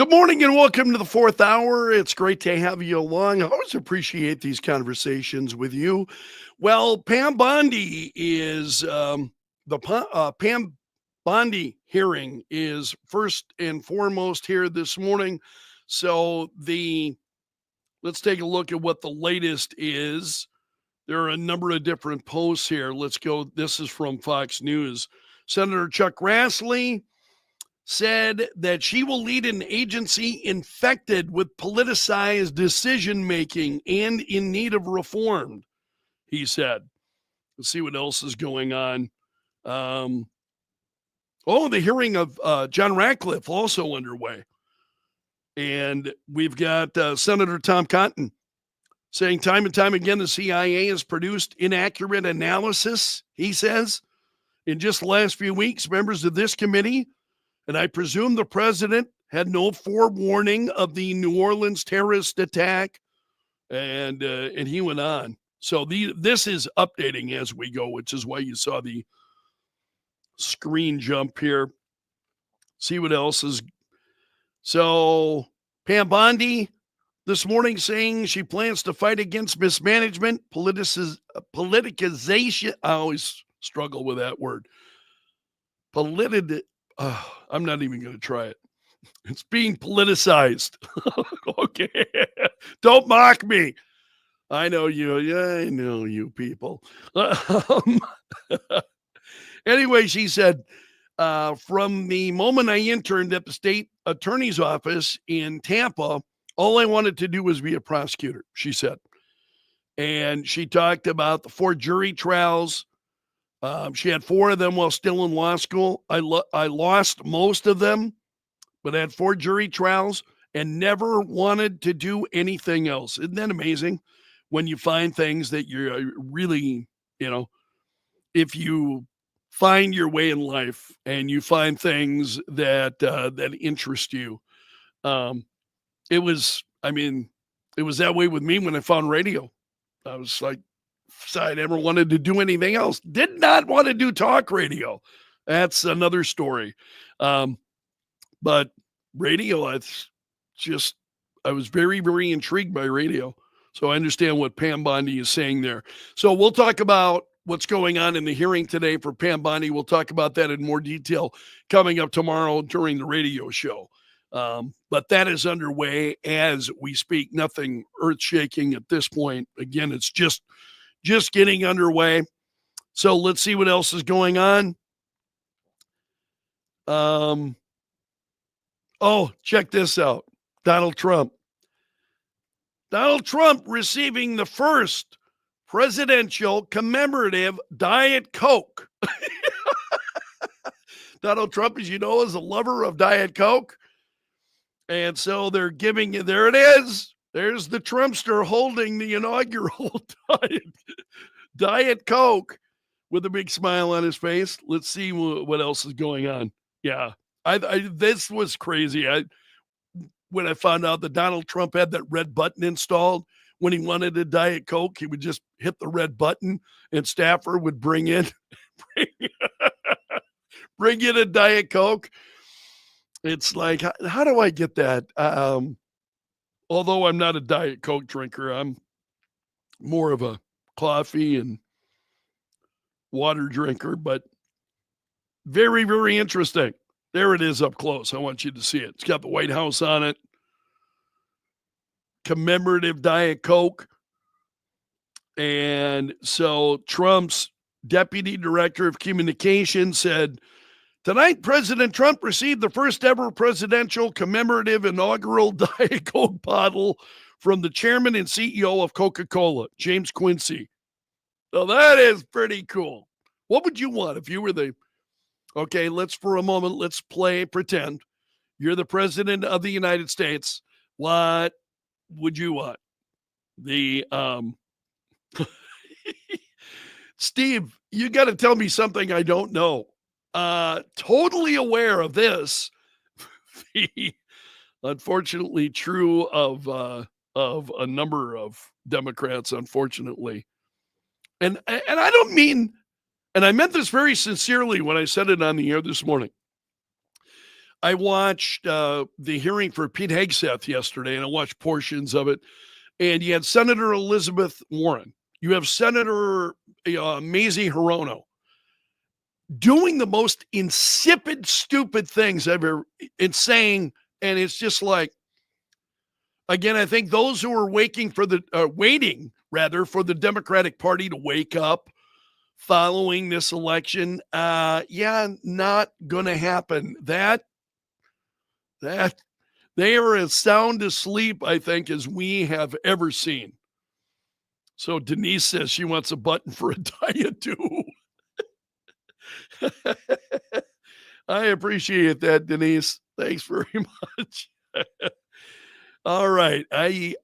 Good morning and welcome to the fourth hour. It's great to have you along. I always appreciate these conversations with you. Well, Pam Bondi is Pam Bondi hearing is first and foremost here this morning. So let's take a look at what the latest is. There are a number of different posts here. Let's go. This is from Fox News. Senator Chuck Grassley said that she will lead an agency infected with politicized decision-making and in need of reform, he said. Let's see what else is going on. The hearing of John Ratcliffe also underway. And we've got Senator Tom Cotton saying time and time again the CIA has produced inaccurate analysis, he says. In just the last few weeks, members of this committee, and I presume the president, had no forewarning of the New Orleans terrorist attack, and he went on. So this is updating as we go, which is why you saw the screen jump here. See what else is. So Pam Bondi this morning saying she plans to fight against mismanagement, politicization. I always struggle with that word. I'm not even going to try it. It's being politicized. Okay. Don't mock me. I know you. Yeah, I know you people. Anyway, she said, from the moment I interned at the state attorney's office in Tampa, all I wanted to do was be a prosecutor, she said. And she talked about the 4 jury trials. She had 4 of them while still in law school. I lost most of them, but had 4 jury trials and never wanted to do anything else. Isn't that amazing? When you find things that you're really, if you find your way in life and you find things that interest you. It was that way with me when I found radio. I was like, I never wanted to do anything else. Did not want to do talk radio. That's another story. But radio, I was very, very intrigued by radio. So I understand what Pam Bondi is saying there. So we'll talk about what's going on in the hearing today for Pam Bondi. We'll talk about that in more detail coming up tomorrow during the radio show. But that is underway as we speak. Nothing earth-shaking at this point. Again, it's just getting underway. So let's see what else is going on. Check this out. Donald Trump receiving the first presidential commemorative Diet Coke. Donald Trump, as you know, is a lover of Diet Coke. And so they're giving you, there it is. There's the Trumpster holding the inaugural Diet Coke with a big smile on his face. Let's see what else is going on. Yeah, this was crazy. When I found out that Donald Trump had that red button installed, when he wanted a Diet Coke, he would just hit the red button and staffer would bring in a Diet Coke. It's like, how do I get that? Although I'm not a Diet Coke drinker, I'm more of a coffee and water drinker, but very, very interesting. There it is up close. I want you to see it. It's got the White House on it. Commemorative Diet Coke. And so Trump's deputy director of communications said, tonight, President Trump received the first ever presidential commemorative inaugural Diet Coke bottle from the chairman and CEO of Coca-Cola, James Quincy. So that is pretty cool. What would you want if you were okay, let's pretend you're the president of the United States. What would you want? Steve, you got to tell me something I don't know. Totally aware of this. Unfortunately true of a number of Democrats, unfortunately. And I don't mean, and I meant this very sincerely when I said it on the air this morning. I watched the hearing for Pete Hegseth yesterday, and I watched portions of it. And you had Senator Elizabeth Warren. You have Senator Mazie Hirono doing the most insipid, stupid things ever, insane. And it's just like, again, I think those who are waiting for the Democratic Party to wake up following this election, not going to happen. That they are as sound asleep, I think, as we have ever seen. So Denise says she wants a button for a diet too. I appreciate that, Denise. Thanks very much. All right. I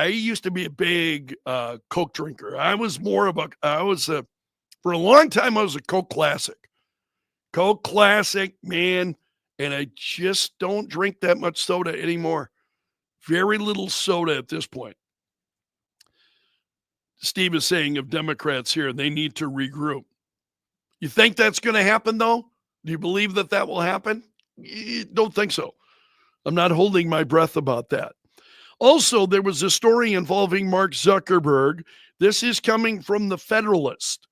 used to be a big Coke drinker. For a long time, I was a Coke Classic. Coke Classic, man. And I just don't drink that much soda anymore. Very little soda at this point. Steve is saying of Democrats here, they need to regroup. You think that's going to happen, though? Do you believe that will happen? Don't think so. I'm not holding my breath about that. Also, there was a story involving Mark Zuckerberg. This is coming from the Federalist.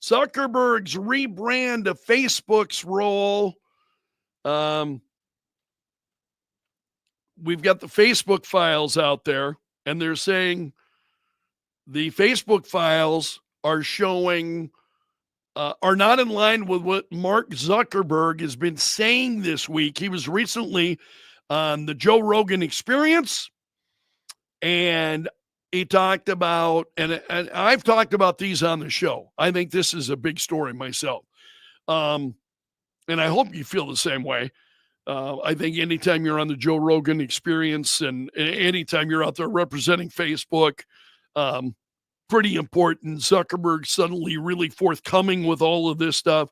Zuckerberg's rebrand of Facebook's role. We've got the Facebook files out there, and they're saying the Facebook files are showing are not in line with what Mark Zuckerberg has been saying this week. He was recently on the Joe Rogan Experience, and he talked about, and I've talked about these on the show. I think this is a big story myself. And I hope you feel the same way. I think anytime you're on the Joe Rogan Experience and anytime you're out there representing Facebook, pretty important. Zuckerberg suddenly really forthcoming with all of this stuff.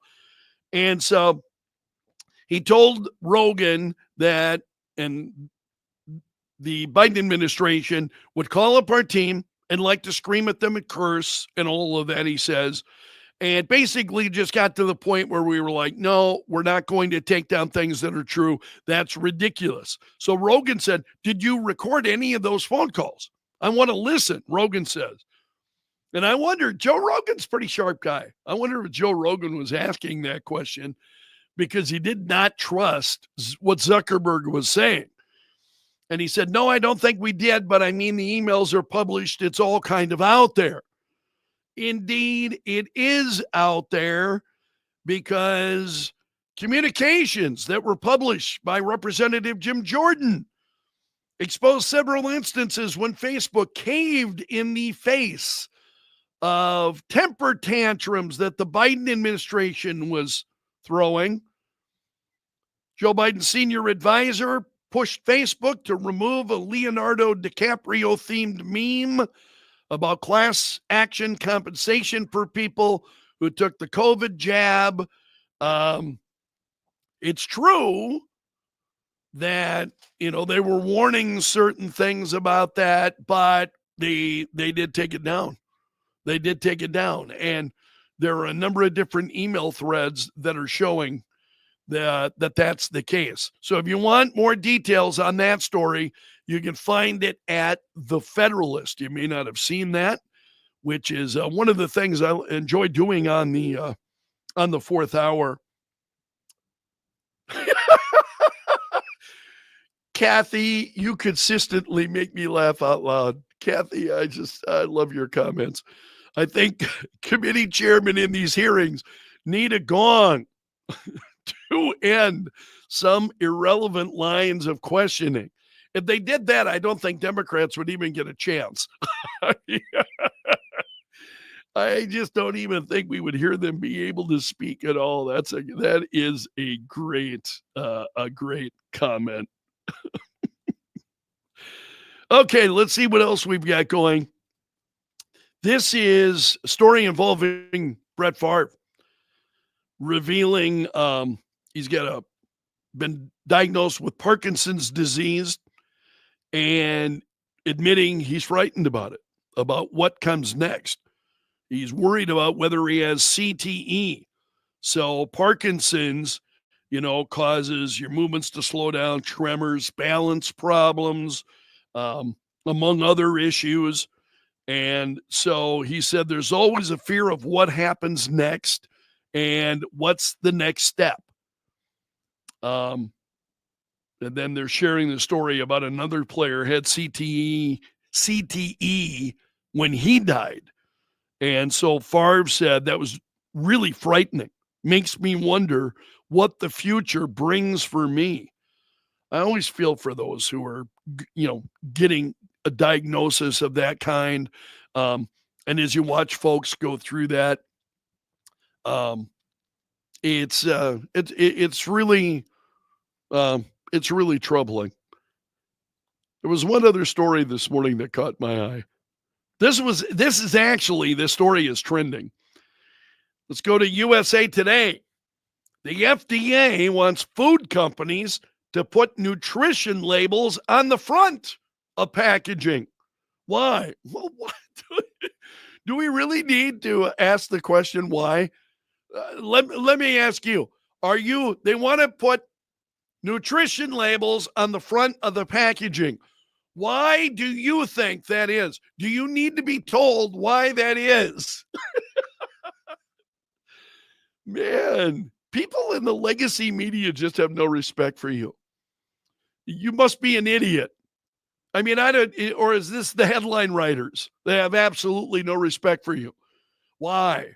And so he told Rogan that, and the Biden administration would call up our team and like to scream at them and curse and all of that, he says. And basically just got to the point where we were like, no, we're not going to take down things that are true. That's ridiculous. So Rogan said, did you record any of those phone calls? I want to listen, Rogan says. And I wonder, Joe Rogan's a pretty sharp guy. I wonder if Joe Rogan was asking that question because he did not trust what Zuckerberg was saying. And he said, no, I don't think we did, but I mean, the emails are published. It's all kind of out there. Indeed, it is out there because communications that were published by Representative Jim Jordan exposed several instances when Facebook caved in the face of temper tantrums that the Biden administration was throwing. Joe Biden's senior advisor pushed Facebook to remove a Leonardo DiCaprio-themed meme about class action compensation for people who took the COVID jab. It's true that, they were warning certain things about that, but they did take it down. They did take it down. And there are a number of different email threads that are showing that's the case. So if you want more details on that story, you can find it at the Federalist. You may not have seen that, which is one of the things I enjoy doing on the fourth hour. Kathy, you consistently make me laugh out loud. Kathy, I love your comments. I think committee chairmen in these hearings need a gong to end some irrelevant lines of questioning. If they did that, I don't think Democrats would even get a chance. I just don't even think we would hear them be able to speak at all. That is a great comment. Okay, let's see what else we've got going. This is a story involving Brett Favre, revealing he's been diagnosed with Parkinson's disease and admitting he's frightened about it, about what comes next. He's worried about whether he has CTE. So Parkinson's causes your movements to slow down, tremors, balance problems, um, among other issues. And so he said there's always a fear of what happens next and what's the next step. And then they're sharing the story about another player had CTE when he died. And so Favre said that was really frightening. Makes me wonder what the future brings for me. I always feel for those who are, getting a diagnosis of that kind. And as you watch folks go through that, um, it's really troubling. There was one other story this morning that caught my eye. This story is trending. Let's go to USA Today. The FDA wants food companies to put nutrition labels on the front of packaging. Why? Well, what? Do we really need to ask the question why? Let me ask you. They want to put nutrition labels on the front of the packaging. Why do you think that is? Do you need to be told why that is? Man, people in the legacy media just have no respect for you. You must be an idiot. I mean, or is this the headline writers? They have absolutely no respect for you. Why?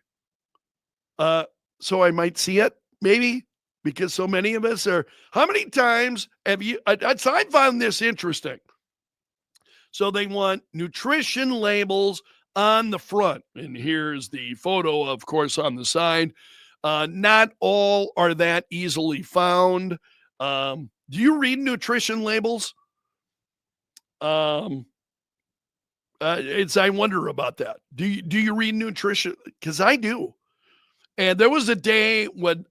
So I might see it, maybe, because so many of us are. How many times have you? I found this interesting. So they want nutrition labels on the front. And here's the photo, of course, on the side. Not all are that easily found. Do you read nutrition labels? I wonder about that. Do you read nutrition? Because I do. And there was a day when,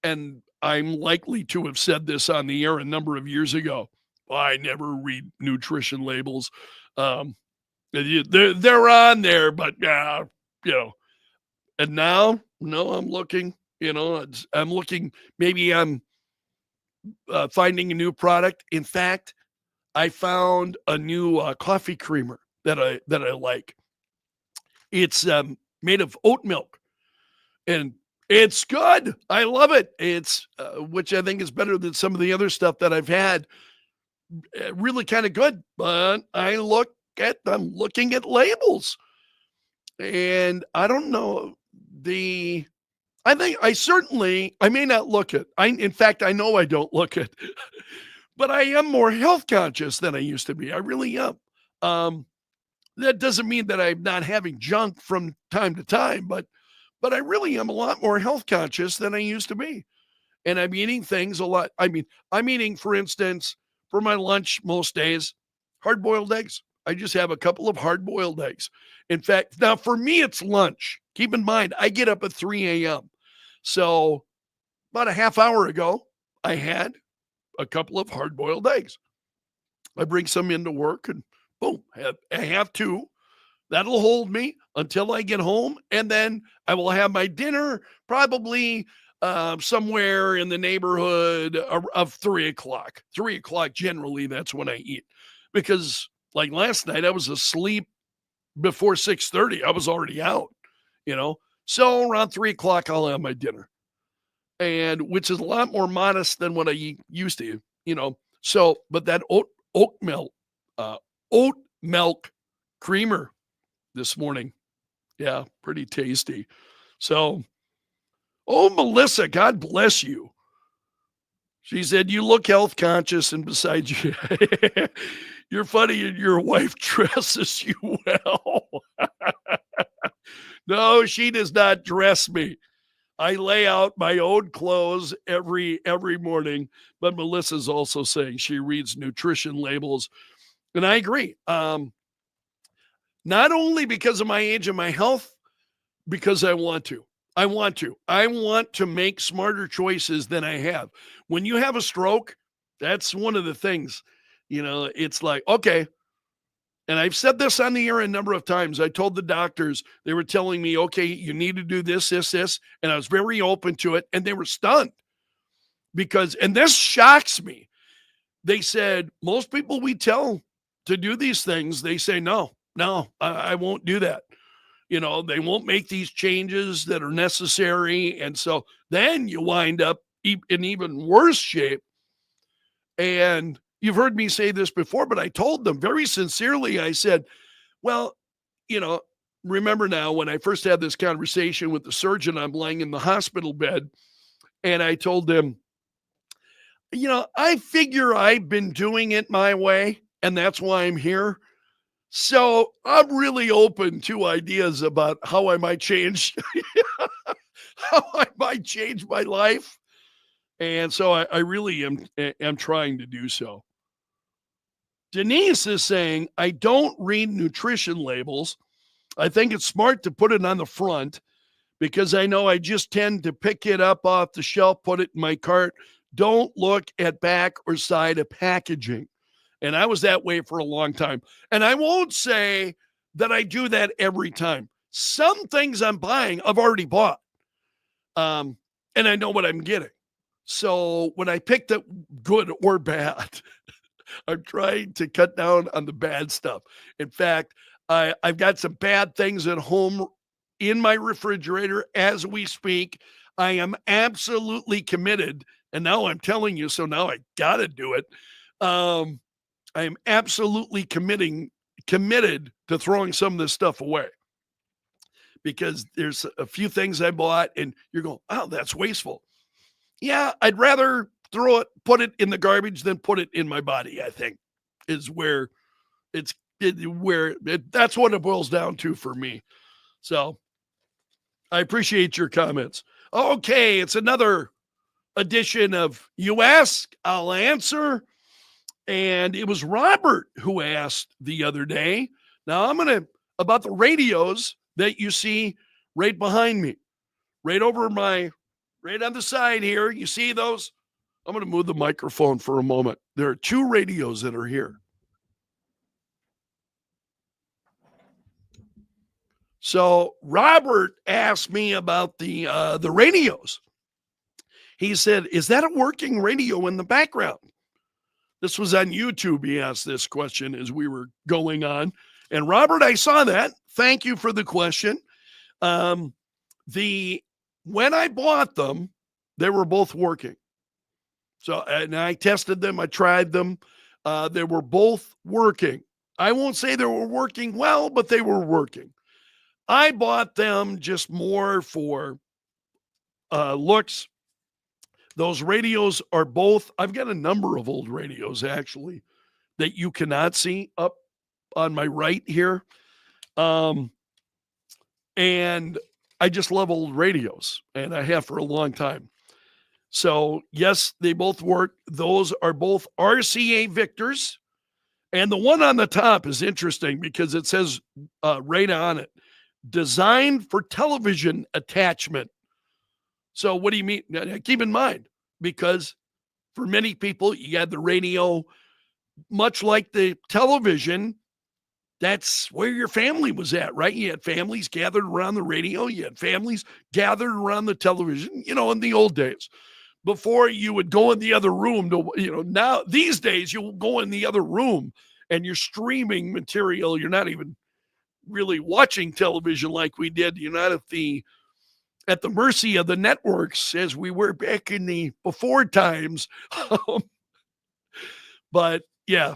and I'm likely to have said this on the air a number of years ago, I never read nutrition labels. They're on there, but and now, no, I'm looking, I'm looking, maybe I'm finding a new product. In fact, I found a new coffee creamer that I like. It's made of oat milk, and it's good. I love it. It's which I think is better than some of the other stuff that I've had. Really kind of good, but I'm looking at labels, and I don't know I may not look at. In fact, I know I don't look at, but I am more health conscious than I used to be. I really am. That doesn't mean that I'm not having junk from time to time, but I really am a lot more health conscious than I used to be. And I'm eating things a lot. I mean, I'm eating, for instance, for my lunch most days, hard-boiled eggs. I just have a couple of hard-boiled eggs. In fact, now for me, it's lunch. Keep in mind, I get up at 3 a.m. So about a half hour ago, I had a couple of hard-boiled eggs. I bring some into work and boom, I have two. That'll hold me until I get home. And then I will have my dinner probably somewhere in the neighborhood of 3 o'clock. 3 o'clock, generally, that's when I eat. Because like last night, I was asleep before 6:30. I was already out, So around 3 o'clock, I'll have my dinner. And which is a lot more modest than what I used to, So, but that oat milk creamer this morning. Yeah, pretty tasty. So, Melissa, God bless you. She said, you look health conscious, and besides, you're funny and your wife dresses you well. No, she does not dress me. I lay out my own clothes every morning, but Melissa's also saying she reads nutrition labels, and I agree. Not only because of my age and my health, because I want to. I want to make smarter choices than I have. When you have a stroke, that's one of the things, it's like, okay. And I've said this on the air a number of times. I told the doctors, they were telling me, okay, you need to do this. And I was very open to it. And they were stunned. because, and this shocks me, they said most people we tell to do these things, they say, no, no, I won't do that. They won't make these changes that are necessary. And so then you wind up in even worse shape. And you've heard me say this before, but I told them very sincerely, I said, well, you know, remember now when I first had this conversation with the surgeon, I'm lying in the hospital bed, and I told them, I figure I've been doing it my way, and that's why I'm here. So I'm really open to ideas about how I might change, how I might change my life. And so I really am trying to do so. Denise is saying, I don't read nutrition labels. I think it's smart to put it on the front because I know I just tend to pick it up off the shelf, put it in my cart. Don't look at back or side of packaging. And I was that way for a long time. And I won't say that I do that every time. Some things I'm buying, I've already bought. And I know what I'm getting. So when I pick up good or bad, I'm trying to cut down on the bad stuff. In fact, I've got some bad things at home in my refrigerator as we speak. I am absolutely committed. And now I'm telling you, so now I got to do it. I am absolutely committed to throwing some of this stuff away because there's a few things I bought and you're going, oh, that's wasteful. Yeah, I'd rather put it in the garbage than put it in my body, I think, is where that's what it boils down to for me. So I appreciate your comments. Okay, it's another edition of You Ask, I'll Answer. And it was Robert who asked the other day. Now about the radios that you see right behind me, right on the side here. You see those? I'm going to move the microphone for a moment. There are two radios that are here. So Robert asked me about the radios. He said, is that a working radio in the background? This was on YouTube. He asked this question as we were going on. And Robert, I saw that. Thank you for the question. When I bought them, they were both working. So, and I tested them. I tried them. They were both working. I won't say they were working well, but they were working. I bought them just more for looks. Those radios are both, I've got a number of old radios actually that you cannot see up on my right here. And I just love old radios, and I have for a long time. So yes, they both work. Those are both RCA Victors. And the one on the top is interesting because it says right on it, designed for television attachment. So what do you mean? Keep in mind, because for many people, you had the radio, much like the television, that's where your family was at, right? You had families gathered around the radio. You had families gathered around the television, in the old days. Before you would go in the other room now these days you'll go in the other room and you're streaming material. You're not even really watching television like we did. You're not at the mercy of the networks as we were back in the before times. But yeah,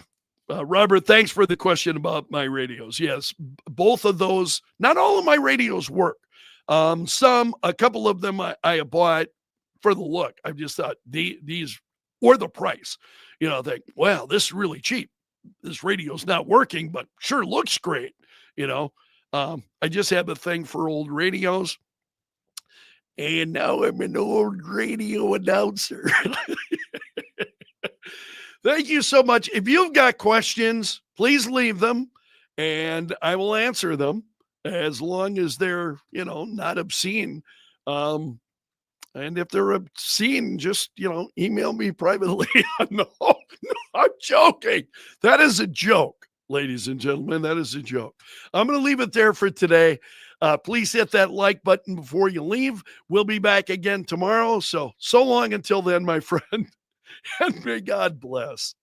Robert, thanks for the question about my radios. Yes, both of those, not all of my radios work. A couple of them I bought for the look. I just thought these or the price, think, well, this is really cheap. This radio's not working, but sure looks great. I just have a thing for old radios. And now I'm an old radio announcer. Thank you so much. If you've got questions, please leave them and I will answer them as long as they're, not obscene. And if they're obscene, just, email me privately. No, I'm joking. That is a joke, ladies and gentlemen. That is a joke. I'm going to leave it there for today. Please hit that like button before you leave. We'll be back again tomorrow. So long until then, my friend, and may God bless.